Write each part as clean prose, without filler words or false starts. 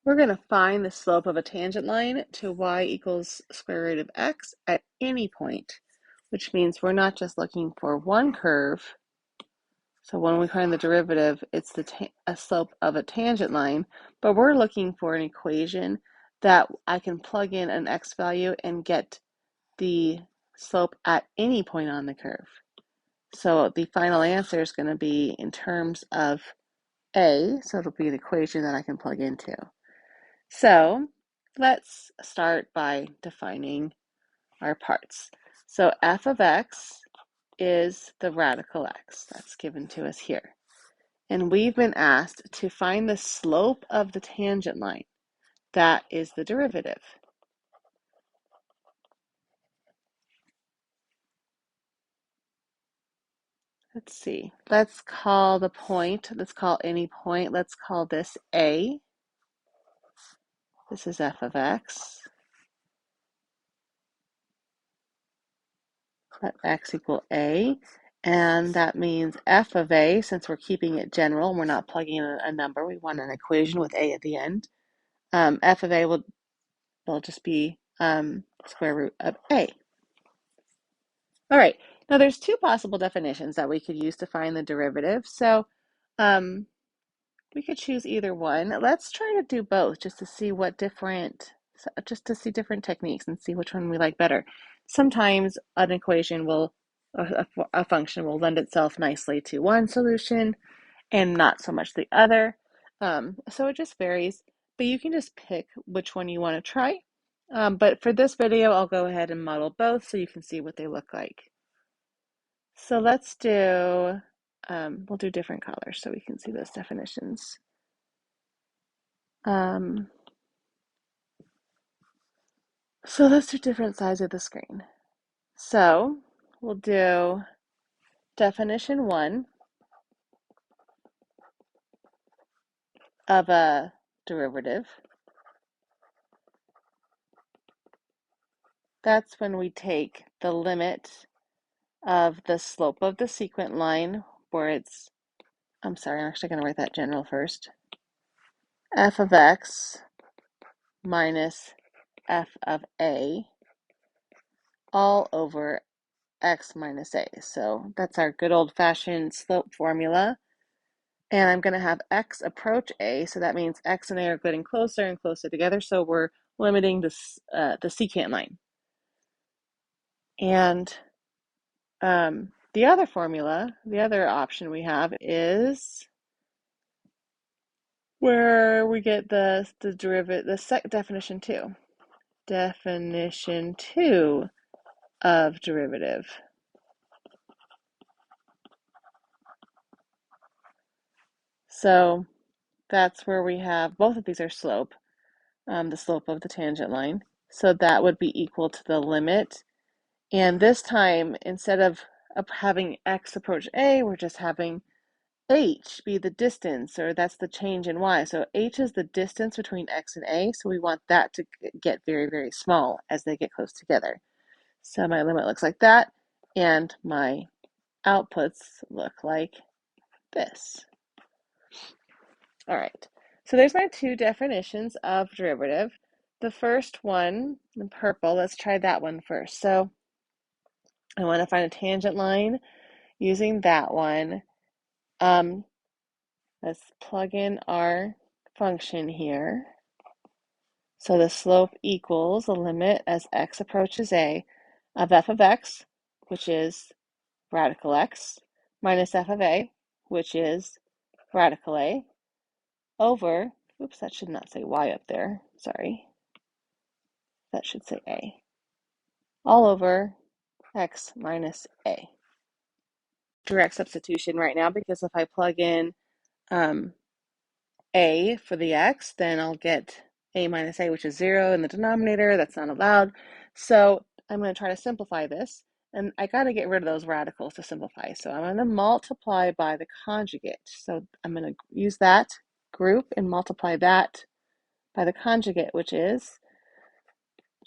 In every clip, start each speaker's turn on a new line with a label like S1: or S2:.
S1: We're going to find the slope of a tangent line to y equals square root of x at any point, which means we're not just looking for one curve. So when we find the derivative, it's a slope of a tangent line, but we're looking for an equation that I can plug in an x value and get the slope at any point on the curve. So the final answer is going to be in terms of a, so it'll be an equation that I can plug into. So let's start by defining our parts. So f of x is the radical x that's given to us here. And we've been asked to find the slope of the tangent line. That is the derivative. Let's see. Let's call the point, let's call any point, let's call this a. This is f of x. Let x equal a. And that means f of a, since we're keeping it general and we're not plugging in a number, we want an equation with a at the end. F of a will just be square root of a. All right, now there's two possible definitions that we could use to find the derivative. So we could choose either one. Let's try to do both just to see different techniques and see which one we like better. Sometimes an equation a function will lend itself nicely to one solution and not so much the other. So it just varies, but you can just pick which one you want to try. But for this video, I'll go ahead and model both so you can see what they look like. So let's do, we'll do different colors so we can see those definitions. So let's do different sides of the screen. So we'll do definition 1 of a derivative. That's when we take the limit of the slope of the sequent line where I'm actually going to write that general first. F of x minus f of a all over x minus a. So that's our good old-fashioned slope formula. And I'm going to have x approach a, so that means x and a are getting closer and closer together, so we're limiting the secant line. And the other formula, the other option we have is where we get the derivative, definition 2. Definition 2 of derivative. So that's where we have, both of these are slope, the slope of the tangent line. So that would be equal to the limit. And this time, instead of having x approach a, we're just having h be the distance, or that's the change in y. So h is the distance between x and a, so we want that to get very, very small as they get close together. So my limit looks like that, and my outputs look like this. All right, so there's my two definitions of derivative. The first one, in purple, let's try that one first. So I want to find a tangent line using that one. Let's plug in our function here. So the slope equals the limit as x approaches a of f of x, which is radical x, minus f of a, which is radical a, over, oops, that should not say y up there, sorry. That should say a. All over x minus a. Direct substitution right now, because if I plug in a for the x, then I'll get a minus a, which is 0 in the denominator. That's not allowed. So I'm going to try to simplify this. And I got to get rid of those radicals to simplify. So I'm going to multiply by the conjugate. So I'm going to use that group and multiply that by the conjugate, which is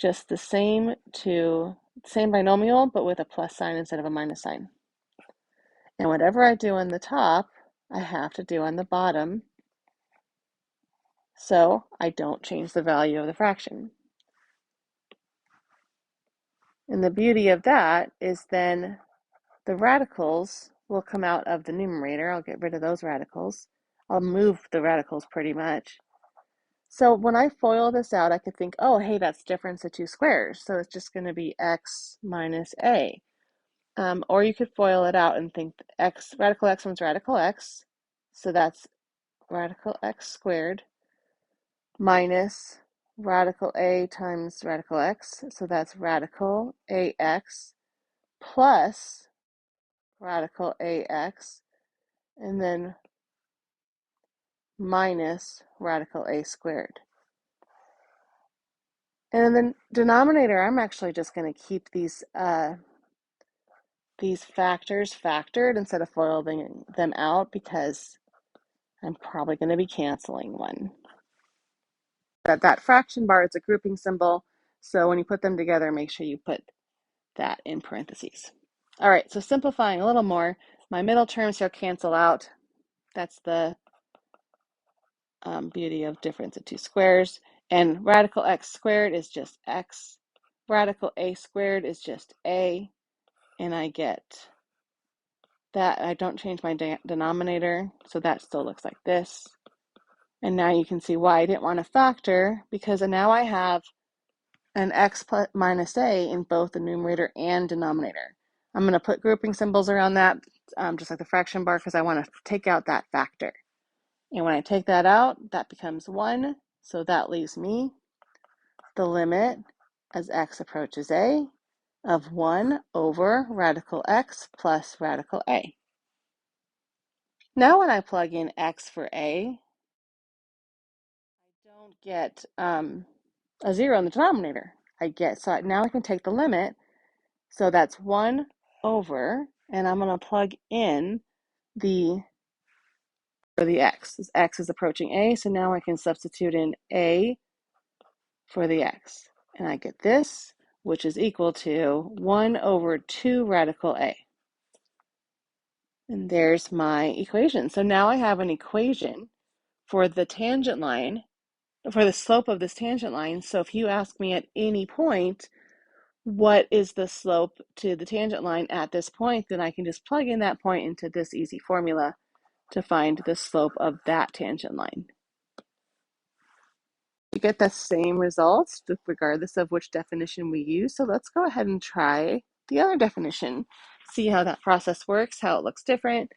S1: just the same binomial, but with a plus sign instead of a minus sign. And whatever I do on the top, I have to do on the bottom So I don't change the value of the fraction. And the beauty of that is then the radicals will come out of the numerator. I'll get rid of those radicals. I'll move the radicals pretty much. So when I FOIL this out, I could think, oh, hey, that's difference of two squares. So it's just going to be x minus a. Or you could FOIL it out and think radical x one's radical x. So that's radical x squared minus radical a times radical x. So that's radical ax plus radical ax. And then minus radical a squared. And in the denominator, I'm actually just going to keep these factors factored instead of foiling them out because I'm probably going to be canceling one. That fraction bar is a grouping symbol, so when you put them together, make sure you put that in parentheses. All right, so simplifying a little more, my middle terms here cancel out. That's the beauty of difference of two squares. And radical x squared is just x. Radical a squared is just a. And I get that. I don't change my denominator, so that still looks like this. And now you can see why I didn't want to factor, because now I have an x plus minus a in both the numerator and denominator. I'm going to put grouping symbols around that, just like the fraction bar, because I want to take out that factor. And when I take that out, that becomes 1. So that leaves me the limit as x approaches a of 1 over radical x plus radical a. Now when I plug in x for a, I don't get a 0 in the denominator. So now I can take the limit. So that's 1 over, and I'm going to plug in for the x. This x is approaching a, so now I can substitute in a for the x. And I get this, which is equal to 1 over 2 radical a. And there's my equation. So now I have an equation for the tangent line, for the slope of this tangent line. So if you ask me at any point, what is the slope to the tangent line at this point, then I can just plug in that point into this easy formula to find the slope of that tangent line. You get the same results regardless of which definition we use. So let's go ahead and try the other definition, see how that process works, how it looks different,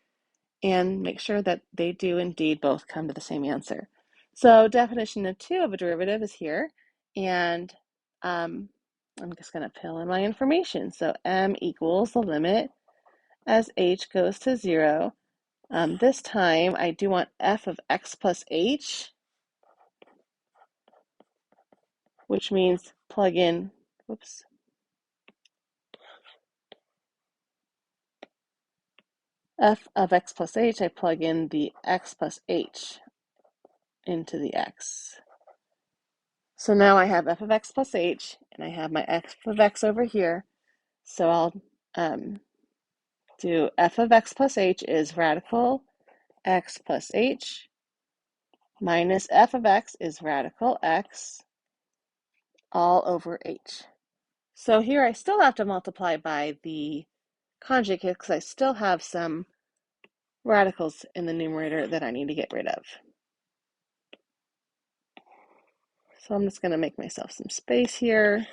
S1: and make sure that they do indeed both come to the same answer. So definition of 2 of a derivative is here, and I'm just going to fill in my information. So m equals the limit as h goes to 0. This time I do want f of x plus h, which means plug in, f of x plus h, I plug in the x plus h into the x. So now I have f of x plus h, and I have my f of x over here. So I'll do f of x plus h is radical x plus h minus f of x is radical x all over h. So here I still have to multiply by the conjugate because I still have some radicals in the numerator that I need to get rid of. So I'm just going to make myself some space here.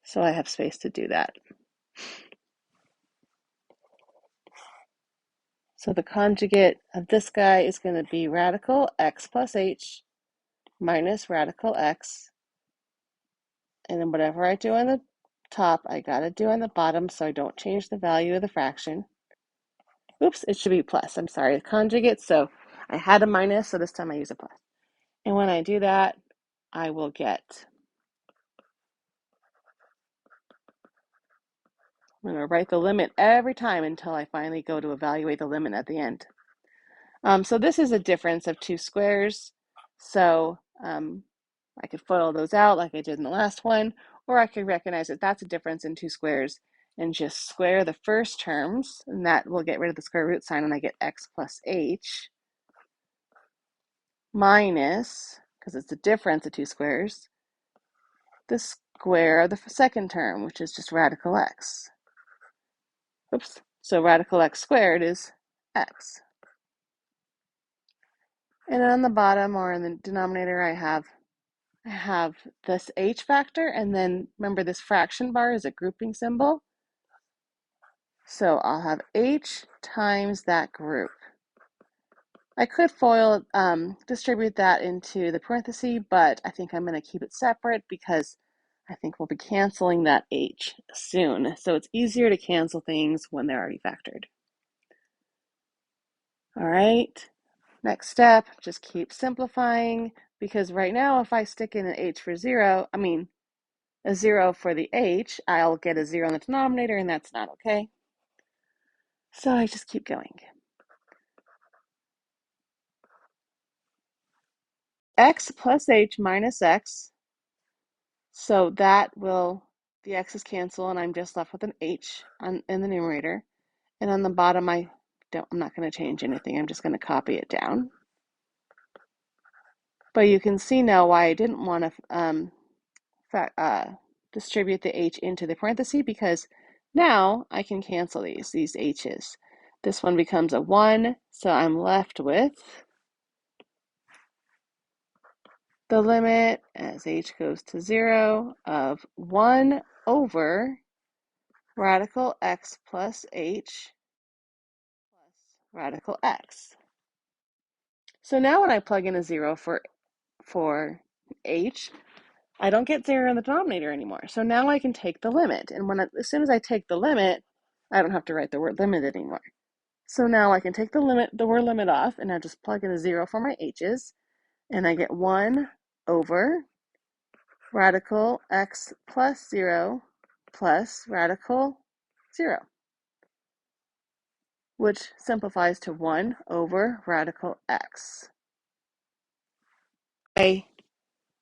S1: So I have space to do that. So the conjugate of this guy is going to be radical x plus h minus radical x. And then whatever I do on the top, I got to do on the bottom so I don't change the value of the fraction. Oops, it should be plus. I'm sorry, the conjugate. So I had a minus, so this time I use a plus. And when I do that, I will get, I'm going to write the limit every time until I finally go to evaluate the limit at the end. So this is a difference of two squares. So I could FOIL those out like I did in the last one, or I could recognize that that's a difference in two squares and just square the first terms, and that will get rid of the square root sign, and I get x plus h minus, because it's the difference of two squares, the square of the second term, which is just radical x. Oops. So radical x squared is x. And on the bottom, or in the denominator, I have this h factor, and then remember this fraction bar is a grouping symbol. So I'll have h times that group. I could FOIL distribute that into the parenthesis, but I think I'm going to keep it separate because I think we'll be canceling that h soon. So it's easier to cancel things when they're already factored. All right, next step, just keep simplifying, because right now if I stick in an h for 0, a 0 for the h, I'll get a 0 in the denominator, and that's not okay. So I just keep going. X plus h minus x, so that will, the x's cancel, and I'm just left with an h in the numerator. And on the bottom, I'm not going to change anything. I'm just going to copy it down. But you can see now why I didn't want to distribute the h into the parenthesis, because now I can cancel these h's. This one becomes a 1, so I'm left with the limit as h goes to 0 of 1 over radical x plus h plus radical x. So now when I plug in a 0 for h, I don't get 0 in the denominator anymore. So now I can take the limit. And as soon as I take the limit, I don't have to write the word limit anymore. So now I can take the word limit off, and I just plug in a 0 for my h's, and I get 1 over radical x plus 0 plus radical 0, which simplifies to 1 over radical x. I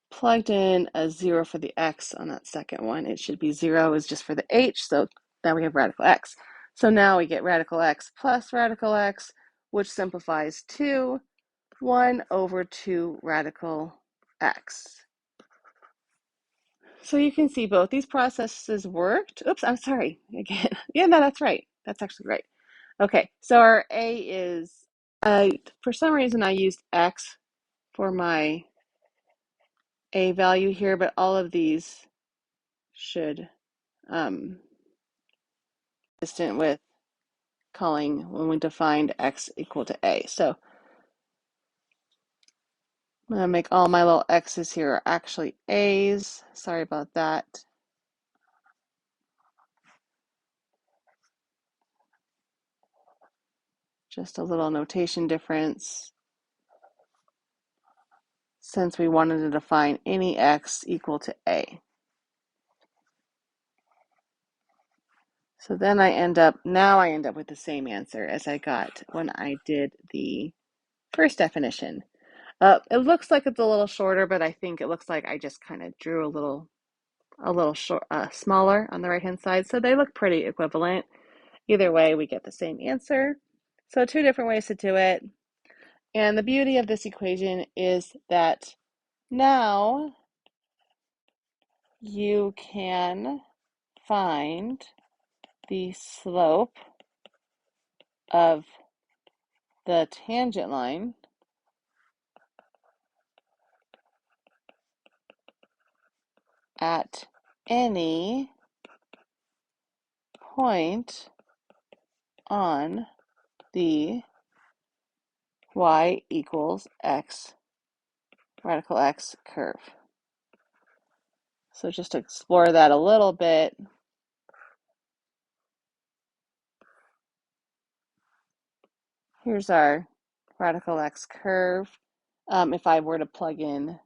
S1: plugged in a 0 for the x on that second one. It should be 0 is just for the h, so now we have radical x. So now we get radical x plus radical x, which simplifies to 1 over 2 radical x. So you can see both these processes worked. Oops, I'm sorry. Again, yeah, no, that's right. That's actually right. Okay, so our A is, for some reason I used X for my A value here, but all of these should consistent with calling when we defined X equal to A. So I'm gonna make all my little X's here are actually A's. Sorry about that. Just a little notation difference, since we wanted to define any x equal to a. So then I end up with the same answer as I got when I did the first definition. It looks like it's a little shorter, but I think it looks like I just kind of drew a little smaller on the right-hand side. So they look pretty equivalent. Either way, we get the same answer. So two different ways to do it. And the beauty of this equation is that now you can find the slope of the tangent line at any point on the y equals x radical x curve. So just to explore that a little bit, here's our radical x curve. If I were to plug in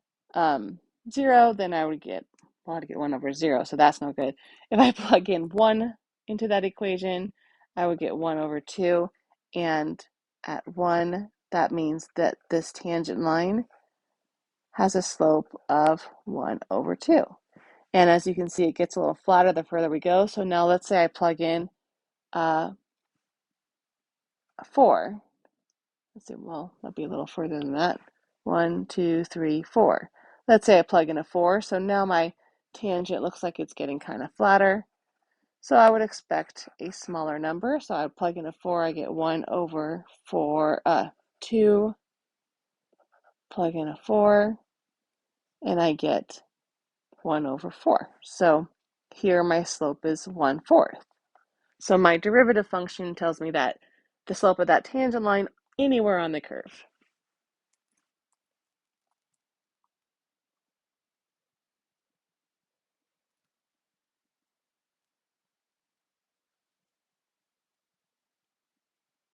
S1: 0, then I would get 1 over 0, so that's no good. If I plug in 1 into that equation, I would get 1 over 2, and at 1, that means that this tangent line has a slope of 1 over 2. And as you can see, it gets a little flatter the further we go. So now let's say I plug in 4. Let's see, well, that'd be a little further than that. 1, 2, 3, 4. Let's say I plug in a 4. So now my tangent looks like it's getting kind of flatter. So I would expect a smaller number. So I would plug in a 4. I get 1 over 4, 2. Plug in a 4. And I get 1 over 4. So here my slope is 1/4. So my derivative function tells me that the slope of that tangent line anywhere on the curve.